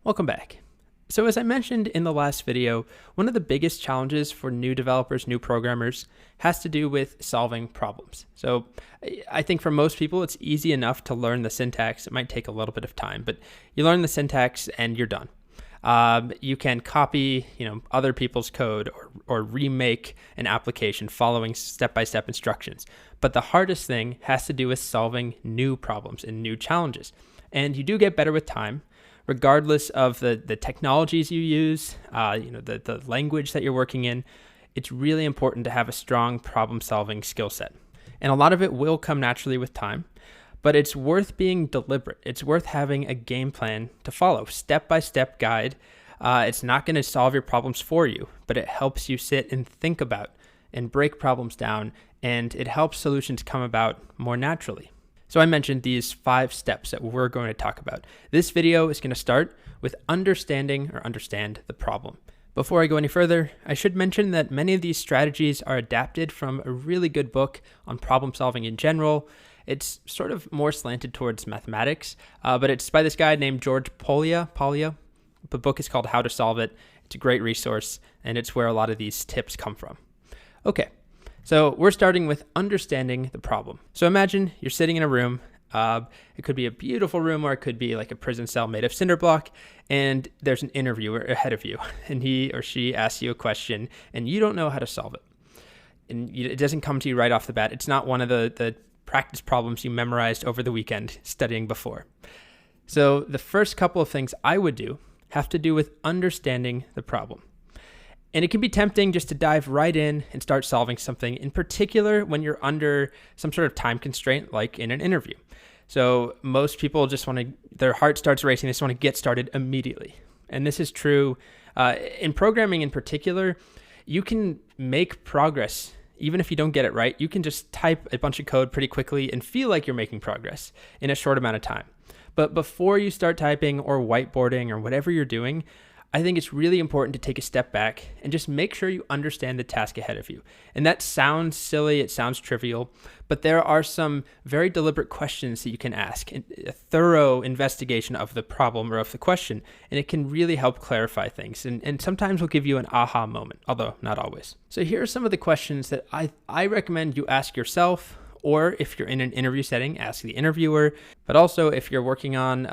Welcome back. So as I mentioned in the last video, one of the biggest challenges for new developers, new programmers, has to do with solving problems. So I think for most people, it's easy enough to learn the syntax. It might take a little bit of time, but you learn the syntax and you're done. You can copy, other people's code or remake an application following step-by-step instructions. But the hardest thing has to do with solving new problems and new challenges. And you do get better with time, regardless of the technologies you use, the language that you're working in. It's really important to have a strong problem-solving skill set. And a lot of it will come naturally with time. But it's worth being deliberate. It's worth having a game plan to follow, step-by-step guide. It's not going to solve your problems for you, but it helps you sit and think about and break problems down, and it helps solutions come about more naturally. So I mentioned these 5 steps that we're going to talk about. This video is going to start with understand the problem. Before I go any further, I should mention that many of these strategies are adapted from a really good book on problem solving in general. It's sort of more slanted towards mathematics, but it's by this guy named George Polya. The book is called How to Solve It. It's a great resource, and it's where a lot of these tips come from. Okay, so we're starting with understanding the problem. So imagine you're sitting in a room. It could be a beautiful room, or it could be like a prison cell made of cinder block, and there's an interviewer ahead of you, and he or she asks you a question, and you don't know how to solve it. And it doesn't come to you right off the bat. It's not one of the practice problems you memorized over the weekend studying before. So the first couple of things I would do have to do with understanding the problem. And it can be tempting just to dive right in and start solving something, in particular when you're under some sort of time constraint, like in an interview. So most people just their heart starts racing, they just want to get started immediately. And this is true in programming in particular. You can make progress. Even if you don't get it right, you can just type a bunch of code pretty quickly and feel like you're making progress in a short amount of time. But before you start typing or whiteboarding or whatever you're doing, I think it's really important to take a step back and just make sure you understand the task ahead of you. And that sounds silly, it sounds trivial, but there are some very deliberate questions that you can ask, a thorough investigation of the problem or of the question, and it can really help clarify things. And sometimes will give you an aha moment, although not always. So here are some of the questions that I recommend you ask yourself, or if you're in an interview setting, ask the interviewer. But also if you're working on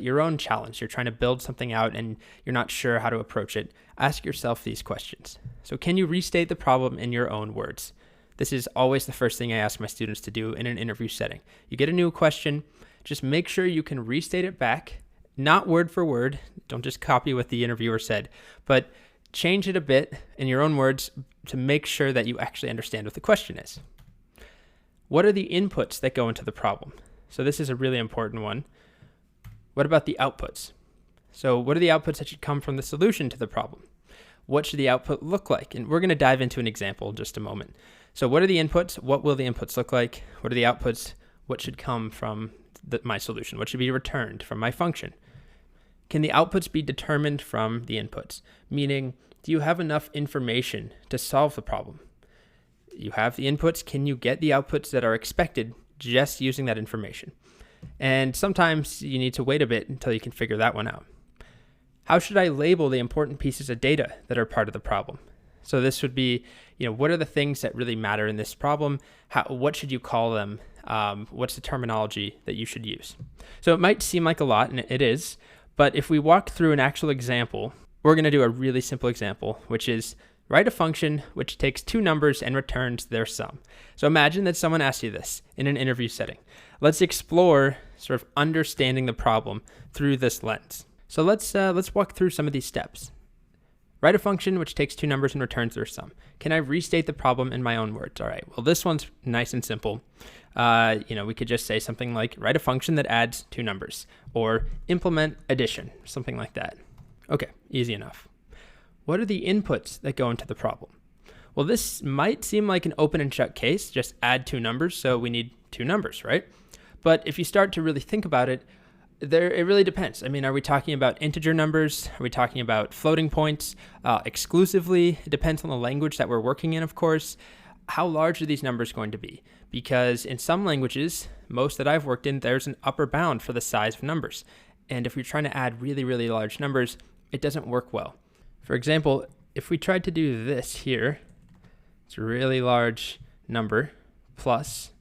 your own challenge, you're trying to build something out and you're not sure how to approach it, ask yourself these questions. So can you restate the problem in your own words? This is always the first thing I ask my students to do in an interview setting. You get a new question, just make sure you can restate it back, not word for word. Don't just copy what the interviewer said, but change it a bit in your own words to make sure that you actually understand what the question is. What are the inputs that go into the problem? So this is a really important one. What about the outputs? So what are the outputs that should come from the solution to the problem? What should the output look like? And we're going to dive into an example in just a moment. So what are the inputs? What will the inputs look like? What are the outputs? What should come from my solution? What should be returned from my function? Can the outputs be determined from the inputs? Meaning, do you have enough information to solve the problem? You have the inputs. Can you get the outputs that are expected just using that information? And sometimes you need to wait a bit until you can figure that one out. How should I label the important pieces of data that are part of the problem? So this would be, what are the things that really matter in this problem? What should you call them? What's the terminology that you should use? So it might seem like a lot, and it is, but if we walk through an actual example, we're going to do a really simple example, which is write a function which takes 2 numbers and returns their sum. So imagine that someone asks you this in an interview setting. Let's explore sort of understanding the problem through this lens. So let's walk through some of these steps. Write a function which takes 2 numbers and returns their sum. Can I restate the problem in my own words? All right, well, this one's nice and simple. We could just say something like write a function that adds 2 numbers, or implement addition, something like that. Okay, easy enough. What are the inputs that go into the problem? Well, this might seem like an open and shut case, just add 2 numbers, so we need 2 numbers, right? But if you start to really think about it, it really depends. I mean, are we talking about integer numbers? Are we talking about floating points exclusively? It depends on the language that we're working in, of course. How large are these numbers going to be? Because in some languages, most that I've worked in, there's an upper bound for the size of numbers. And if you're trying to add really, really large numbers, it doesn't work well. For example, if we tried to do this here, it's a really large number plus,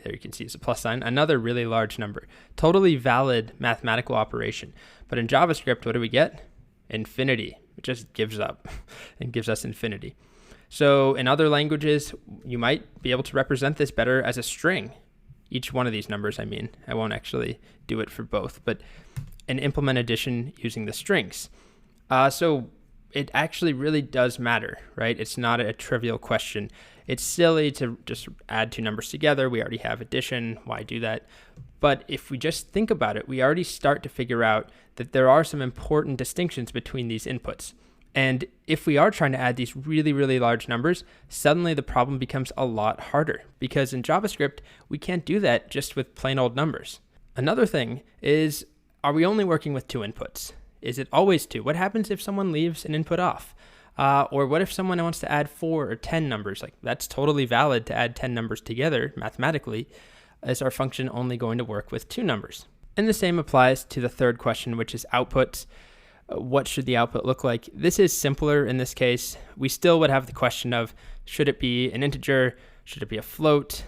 there you can see it's a plus sign, another really large number. Totally valid mathematical operation. But in JavaScript, what do we get? Infinity. It just gives up and gives us infinity. So in other languages, you might be able to represent this better as a string. Each one of these numbers, I mean. I won't actually do it for both, but and implement addition using the strings. So it actually really does matter, right? It's not a trivial question. It's silly to just add two numbers together. We already have addition. Why do that? But if we just think about it, we already start to figure out that there are some important distinctions between these inputs. And if we are trying to add these really, really large numbers, suddenly the problem becomes a lot harder, because in JavaScript, we can't do that just with plain old numbers. Another thing is, are we only working with two inputs? Is it always two? What happens if someone leaves an input off? Or what if someone wants to add 4 or 10 numbers? Like, that's totally valid to add 10 numbers together mathematically. Is our function only going to work with two numbers? And the same applies to the third question, which is outputs. What should the output look like? This is simpler in this case. We still would have the question of, should it be an integer? Should it be a float?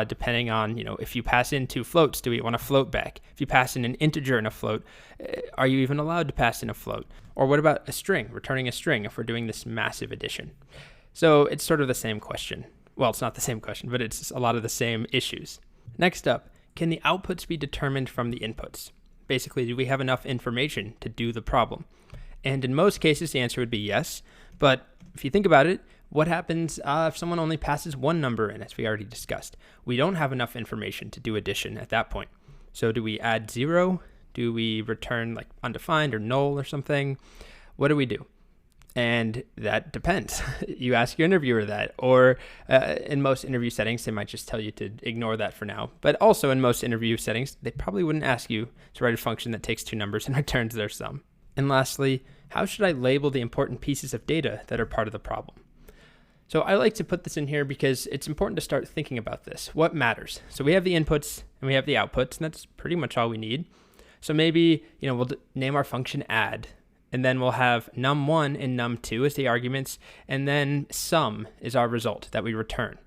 Depending on, if you pass in two floats, do we want a float back? If you pass in an integer and a float, are you even allowed to pass in a float? Or what about a string, returning a string if we're doing this massive addition? So it's sort of the same question. Well, it's not the same question, but it's a lot of the same issues. Next up, can the outputs be determined from the inputs? Basically, do we have enough information to do the problem? And in most cases, the answer would be yes. But if you think about it, what happens if someone only passes one number in, as we already discussed? We don't have enough information to do addition at that point. So do we add 0? Do we return like undefined or null or something? What do we do? And that depends. You ask your interviewer that, or in most interview settings, they might just tell you to ignore that for now. But also in most interview settings, they probably wouldn't ask you to write a function that takes two numbers and returns their sum. And lastly, how should I label the important pieces of data that are part of the problem? So I like to put this in here because it's important to start thinking about this. What matters? So we have the inputs and we have the outputs, and that's pretty much all we need. So maybe, we'll name our function add, and then we'll have num1 and num2 as the arguments, and then sum is our result that we return.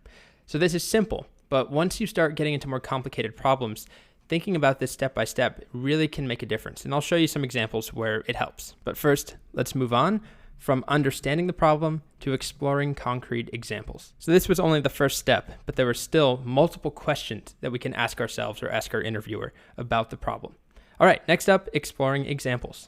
So this is simple, but once you start getting into more complicated problems, thinking about this step by step really can make a difference. And I'll show you some examples where it helps. But first, let's move on from understanding the problem to exploring concrete examples. So this was only the first step, but there were still multiple questions that we can ask ourselves or ask our interviewer about the problem. All right, next up, exploring examples.